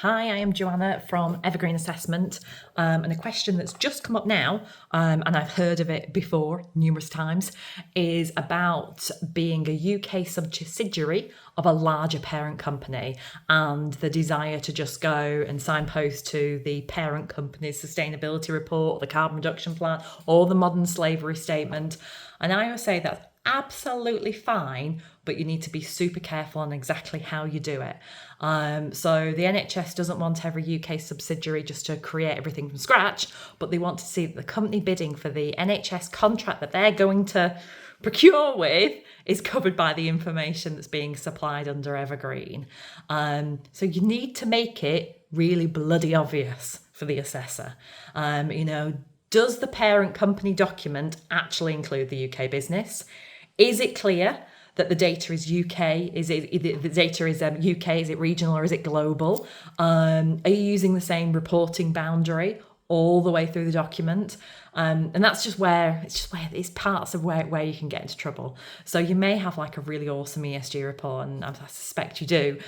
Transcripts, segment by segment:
Hi, I am Joanna from Evergreen Assessment, and a question that's just come up now, and I've heard of it before numerous times, is about being a UK subsidiary of a larger parent company and the desire to just go and signpost to the parent company's sustainability report, the carbon reduction plan, or the modern slavery statement. And I always say that's absolutely fine, but you need to be super careful on exactly how you do it. So the NHS doesn't want every UK subsidiary just to create everything from scratch, but they want to see that the company bidding for the NHS contract that they're going to procure with is covered by the information that's being supplied under Evergreen. So you need to make it really bloody obvious for the assessor. Does the parent company document actually include the UK business? Is it clear that the data is UK? Is it regional or is it global? Are you using the same reporting boundary all the way through the document? And that's just where it's parts of where you can get into trouble. So you may have like a really awesome ESG report, and I suspect you do,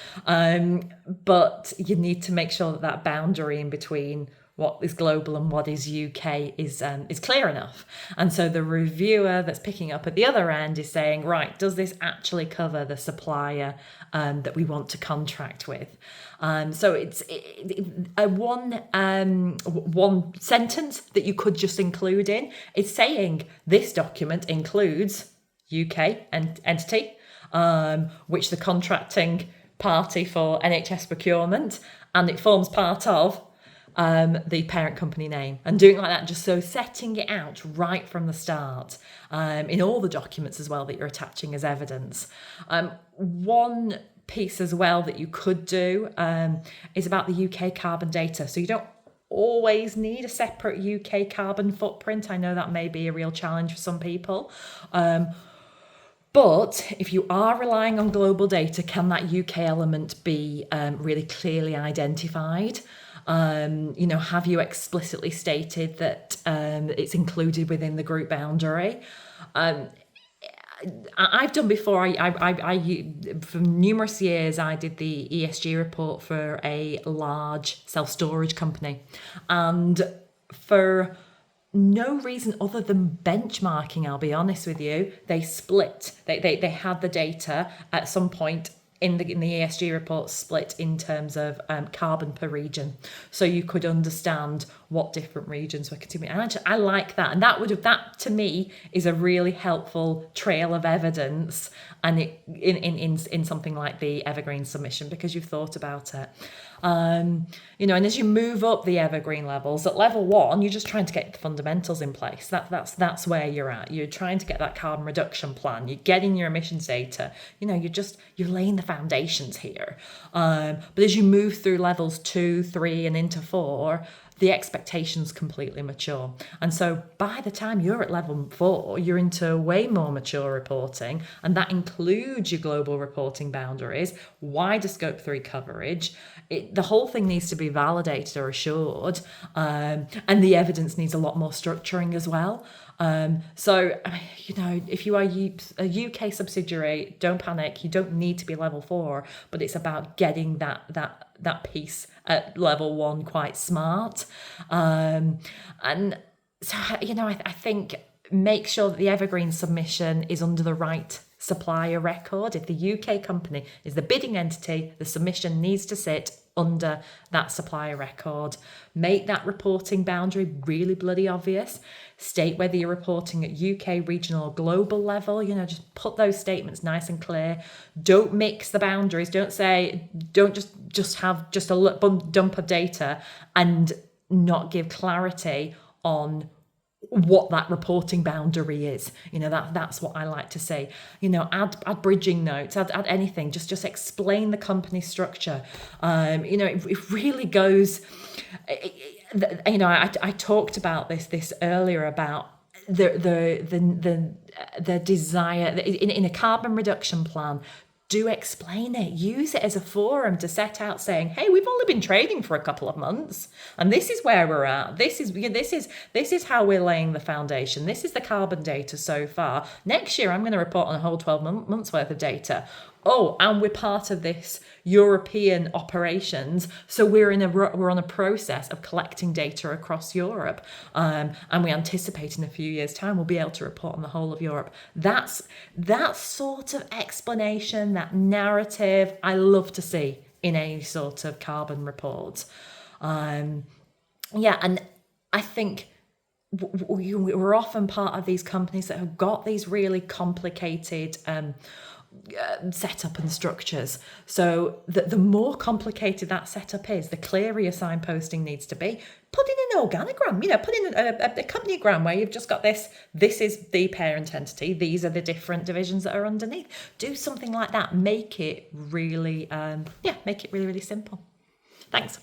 but you need to make sure that boundary in between what is global and what is UK is clear enough. And so the reviewer that's picking up at the other end is saying, right, does this actually cover the supplier that we want to contract with? So it's one sentence that you could just include in. It's saying this document includes UK entity, which the contracting party for NHS procurement, and it forms part of the parent company name, and doing it like that, just so setting it out right from the start in all the documents as well that you're attaching as evidence. One piece as well that you could do is about the UK carbon data. So you don't always need a separate UK carbon footprint. I know that may be a real challenge for some people. But if you are relying on global data, can that UK element be really clearly identified? Have you explicitly stated that it's included within the group boundary? I've done before. I for numerous years I did the ESG report for a large self-storage company, and for no reason other than benchmarking, I'll be honest with you, they split. They had the data at some point in the ESG report split in terms of carbon per region, so you could understand what different regions were consuming. And I like that, and that to me is a really helpful trail of evidence, and it in something like the Evergreen submission, because you've thought about it. And as you move up the Evergreen levels, at level 1, you're just trying to get the fundamentals in place. That's where you're at. You're trying to get that carbon reduction plan. You're getting your emissions data. You're laying the foundations here. But as you move through levels 2, 3, and into 4, the expectations completely mature. And so by the time you're at level 4, you're into way more mature reporting, and that includes your global reporting boundaries, wider scope 3 coverage. The whole thing needs to be validated or assured, and the evidence needs a lot more structuring as well. If you are a UK subsidiary, don't panic. You don't need to be level 4, but it's about getting that piece at level 1 quite smart. And so, I think make sure that the Evergreen submission is under the right supplier record. If the UK company is the bidding entity, the submission needs to sit under that supplier record. Make that reporting boundary really bloody obvious. State whether you're reporting at UK, regional, or global level. Just put those statements nice and clear. Don't mix the boundaries. Don't just have just a dump of data and not give clarity on what that reporting boundary is. That's what I like to say. Add bridging notes, add anything, just explain the company structure. It really goes, I talked about this earlier about the desire in a carbon reduction plan. Do explain it. Use it as a forum to set out saying, hey, we've only been trading for a couple of months, and this is where we're at. This is how we're laying the foundation. This is the carbon data so far. Next year, I'm going to report on a whole 12 months worth of data. oh, and we're part of this European operations, so we're on a process of collecting data across Europe, and we anticipate in a few years' time we'll be able to report on the whole of Europe. That's that sort of explanation, that narrative, I love to see in any sort of carbon report. Yeah, and I think we're often part of these companies that have got these really complicated setup and structures. So the more complicated that setup is, the clearer your signposting needs to be. Put in an organogram, put in a companygram where you've just got this is the parent entity, these are the different divisions that are underneath. Do something like that. Make it really, really simple. Thanks.